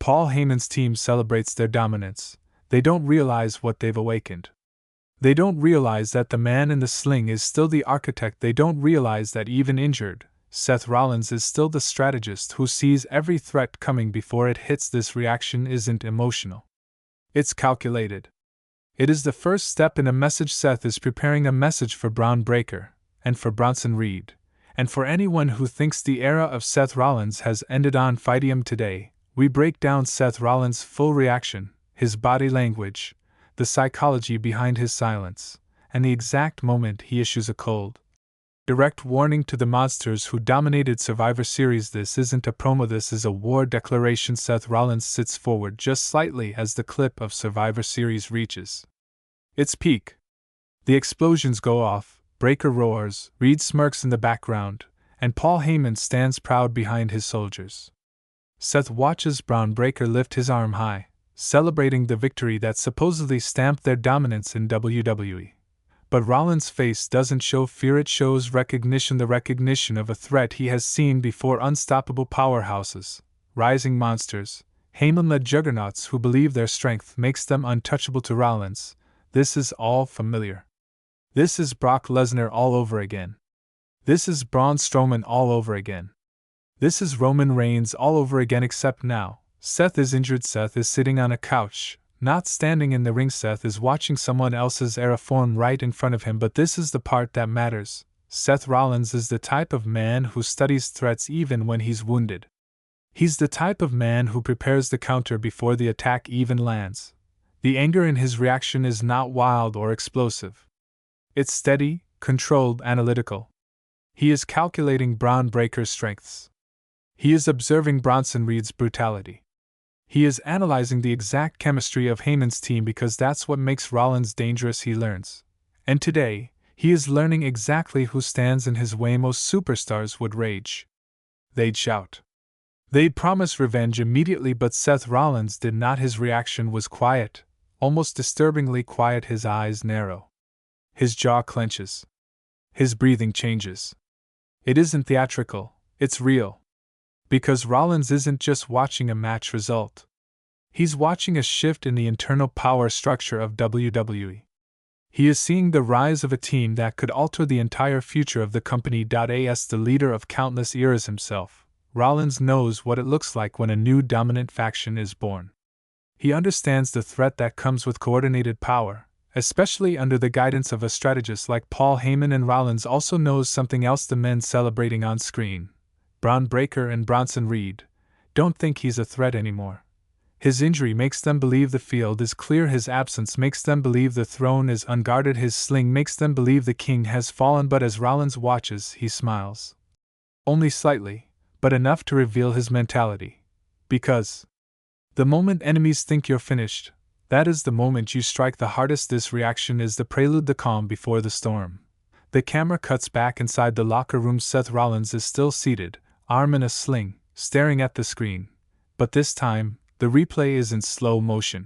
Paul Heyman's team celebrates their dominance, they don't realize what they've awakened. They don't realize that the man in the sling is still the architect. They don't realize that even injured, Seth Rollins is still the strategist who sees every threat coming before it hits. This reaction isn't emotional. It's calculated. It is the first step in a message. Seth is preparing a message for Bron Breakker, and for Bronson Reed, and for anyone who thinks the era of Seth Rollins has ended. On Fightium today, we break down Seth Rollins' full reaction, his body language, the psychology behind his silence, and the exact moment he issues a cold, direct warning to the monsters who dominated Survivor Series. This isn't a promo, this is a war declaration. Seth Rollins sits forward just slightly as the clip of Survivor Series reaches its peak. The explosions go off, Breakker roars, Reed smirks in the background, and Paul Heyman stands proud behind his soldiers. Seth watches Bron Breakker lift his arm high, celebrating the victory that supposedly stamped their dominance in WWE. But Rollins' face doesn't show fear, it shows recognition, the recognition of a threat he has seen before. Unstoppable powerhouses, rising monsters, Heyman-led juggernauts who believe their strength makes them untouchable. To Rollins, this is all familiar. This is Brock Lesnar all over again. This is Braun Strowman all over again. This is Roman Reigns all over again, except now, Seth is injured. Seth is sitting on a couch, not standing in the ring. Seth is watching someone else's era form right in front of him, but this is the part that matters. Seth Rollins is the type of man who studies threats even when he's wounded. He's the type of man who prepares the counter before the attack even lands. The anger in his reaction is not wild or explosive. It's steady, controlled, analytical. He is calculating Bron Breakker's strengths. He is observing Bronson Reed's brutality. He is analyzing the exact chemistry of Heyman's team, because that's what makes Rollins dangerous, he learns. And today, he is learning exactly who stands in his way. Most superstars would rage. They'd shout. They'd promise revenge immediately, but Seth Rollins did not. His reaction was quiet, almost disturbingly quiet. His eyes narrow. His jaw clenches. His breathing changes. It isn't theatrical, it's real. Because Rollins isn't just watching a match result. He's watching a shift in the internal power structure of WWE. He is seeing the rise of a team that could alter the entire future of the company. As the leader of countless eras himself, Rollins knows what it looks like when a new dominant faction is born. He understands the threat that comes with coordinated power, especially under the guidance of a strategist like Paul Heyman. And Rollins also knows something else. The men celebrating on screen, Bron Breakker and Bronson Reed, don't think he's a threat anymore. His injury makes them believe the field is clear. His absence makes them believe the throne is unguarded. His sling makes them believe the king has fallen. But as Rollins watches, he smiles. Only slightly, but enough to reveal his mentality. Because the moment enemies think you're finished, that is the moment you strike the hardest. This reaction is the prelude, the calm before the storm. The camera cuts back inside the locker room. Seth Rollins is still seated, arm in a sling, staring at the screen. But this time, the replay is in slow motion.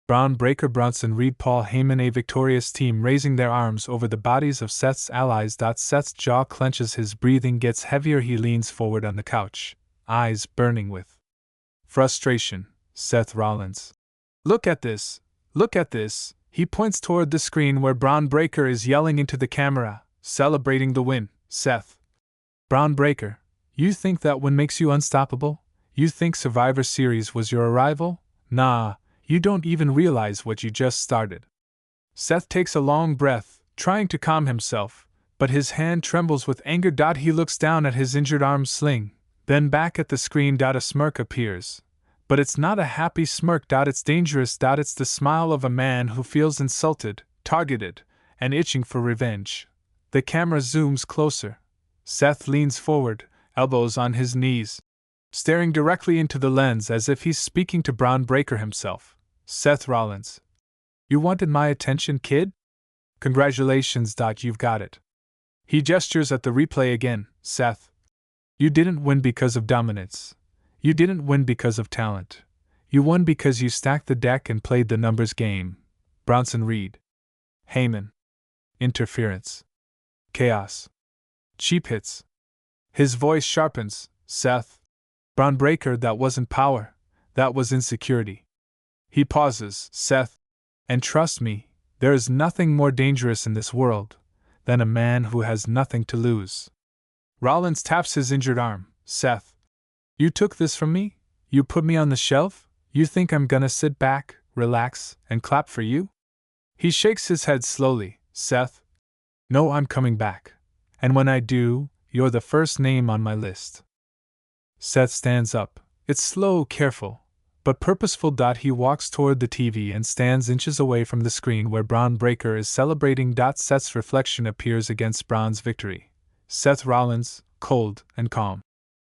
Bron Breakker, Bronson Reed, Paul Heyman, a victorious team raising their arms over the bodies of Seth's allies. Seth's jaw clenches, his breathing gets heavier. He leans forward on the couch, eyes burning with frustration. Seth Rollins. Look at this! Look at this! He points toward the screen where Bron Breakker is yelling into the camera, celebrating the win. Seth. Bron Breakker, you think that win makes you unstoppable? You think Survivor Series was your arrival? Nah, you don't even realize what you just started. Seth takes a long breath, trying to calm himself, but his hand trembles with anger. He looks down at his injured arm sling, then back at the screen. A smirk appears. But it's not a happy smirk. It's dangerous. It's the smile of a man who feels insulted, targeted, and itching for revenge. The camera zooms closer. Seth leans forward, elbows on his knees, staring directly into the lens as if he's speaking to Bron Breakker himself. Seth Rollins. You wanted my attention, kid? Congratulations. You've got it. He gestures at the replay again. Seth. You didn't win because of dominance. You didn't win because of talent. You won because you stacked the deck and played the numbers game. Bronson Reed. Heyman. Interference. Chaos. Cheap hits. His voice sharpens. Seth. Bron Breakker, that wasn't power. That was insecurity. He pauses, Seth. And trust me, there is nothing more dangerous in this world than a man who has nothing to lose. Rollins taps his injured arm. Seth. You took this from me? You put me on the shelf? You think I'm gonna sit back, relax, and clap for you? He shakes his head slowly. Seth. No, I'm coming back. And when I do, you're the first name on my list. Seth stands up. It's slow, careful, but purposeful. He walks toward the TV and stands inches away from the screen where Bron Breakker is celebrating. Seth's reflection appears against Bron's victory. Seth Rollins, cold and calm.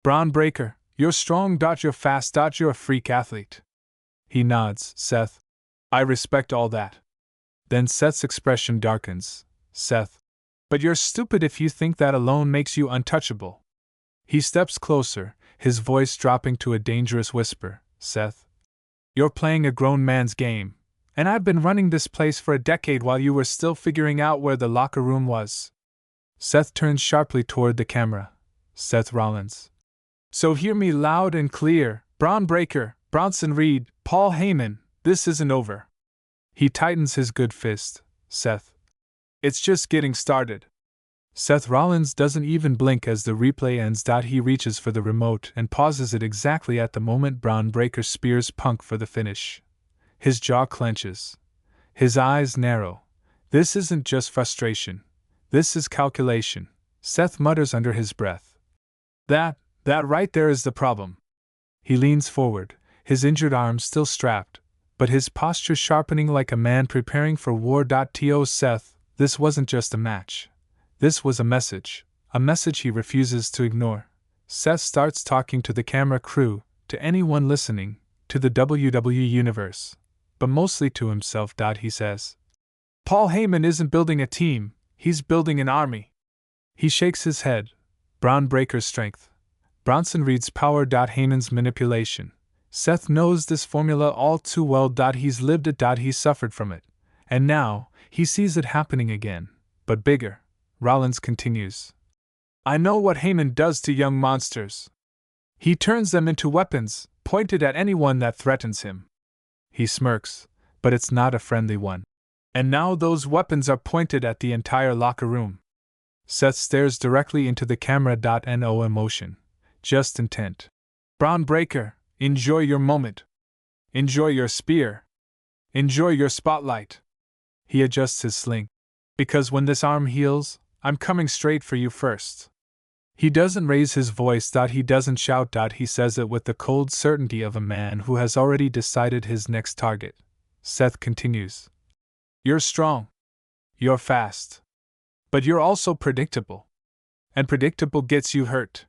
Bron Breakker, you're strong. You're fast. You're a freak athlete. He nods. Seth. I respect all that. Then Seth's expression darkens. Seth. But you're stupid if you think that alone makes you untouchable. He steps closer, his voice dropping to a dangerous whisper. Seth. You're playing a grown man's game, and I've been running this place for a decade while you were still figuring out where the locker room was. Seth turns sharply toward the camera. Seth Rollins. So hear me loud and clear, Bron Breakker, Bronson Reed, Paul Heyman, this isn't over. He tightens his good fist. Seth. It's just getting started. Seth Rollins doesn't even blink as the replay ends. He reaches for the remote and pauses it exactly at the moment Bron Breakker spears Punk for the finish. His jaw clenches. His eyes narrow. This isn't just frustration. This is calculation. Seth mutters under his breath. That right there is the problem. He leans forward, his injured arm still strapped, but his posture sharpening like a man preparing for war. To Seth, this wasn't just a match. This was a message he refuses to ignore. Seth starts talking to the camera crew, to anyone listening, to the WWE Universe, but mostly to himself. He says, Paul Heyman isn't building a team, he's building an army. He shakes his head. Bron Breakker's strength. Bronson Reed's power. Heyman's manipulation. Seth knows this formula all too well. He's lived it. He suffered from it. And now, he sees it happening again, but bigger. Rollins continues. I know what Heyman does to young monsters. He turns them into weapons, pointed at anyone that threatens him. He smirks, but it's not a friendly one. And now those weapons are pointed at the entire locker room. Seth stares directly into the camera. No emotion, just intent. Bron Breakker, enjoy your moment. Enjoy your spear. Enjoy your spotlight. He adjusts his sling. Because when this arm heals, I'm coming straight for you first. He doesn't raise his voice. He doesn't shout. He says it with the cold certainty of a man who has already decided his next target. Seth continues. You're strong. You're fast. But you're also predictable. And predictable gets you hurt.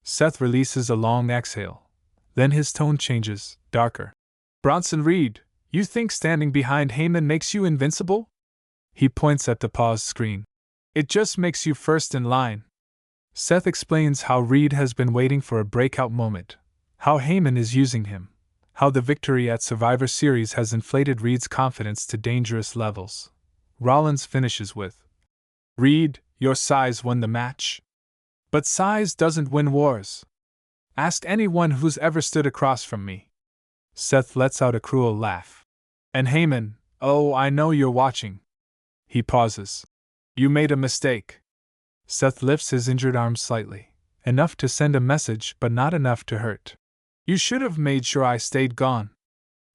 Seth releases a long exhale. Then his tone changes, darker. Bronson Reed, you think standing behind Heyman makes you invincible? He points at the pause screen. It just makes you first in line. Seth explains how Reed has been waiting for a breakout moment, how Heyman is using him, how the victory at Survivor Series has inflated Reed's confidence to dangerous levels. Rollins finishes with, Reed, your size won the match. But size doesn't win wars. Ask anyone who's ever stood across from me. Seth lets out a cruel laugh. And Heyman, oh, I know you're watching. He pauses. You made a mistake. Seth lifts his injured arm slightly, enough to send a message but not enough to hurt. You should have made sure I stayed gone.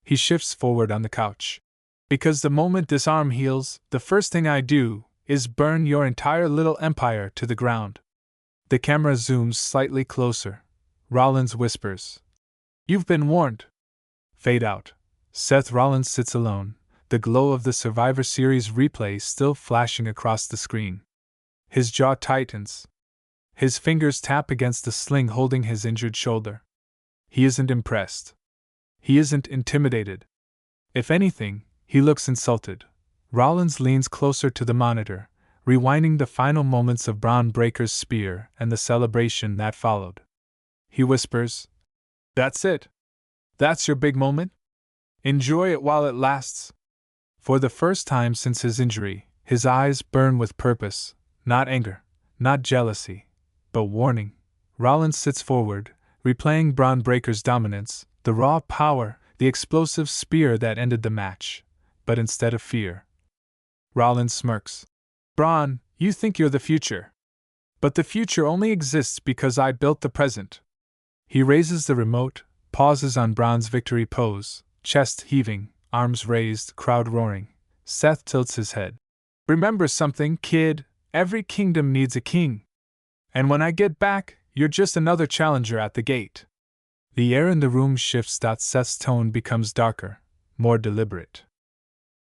He shifts forward on the couch. Because the moment this arm heals, the first thing I do is burn your entire little empire to the ground. The camera zooms slightly closer. Rollins whispers. You've been warned. Fade out. Seth Rollins sits alone, the glow of the Survivor Series replay still flashing across the screen. His jaw tightens. His fingers tap against the sling holding his injured shoulder. He isn't impressed. He isn't intimidated. If anything, he looks insulted. Rollins leans closer to the monitor, rewinding the final moments of Bron Breakker's spear and the celebration that followed. He whispers, That's it. That's your big moment? Enjoy it while it lasts. For the first time since his injury, his eyes burn with purpose, not anger, not jealousy, but warning. Rollins sits forward, replaying Bron Breakker's dominance, The raw power, the explosive spear that ended the match. But instead of fear, Rollins smirks. Bron, you think you're the future. But the future only exists because I built the present. He raises the remote, pauses on Bron's victory pose, chest heaving, arms raised, crowd roaring. Seth tilts his head. Remember something, kid, every kingdom needs a king. And when I get back, you're just another challenger at the gate. The air in the room shifts. Seth's tone becomes darker, more deliberate.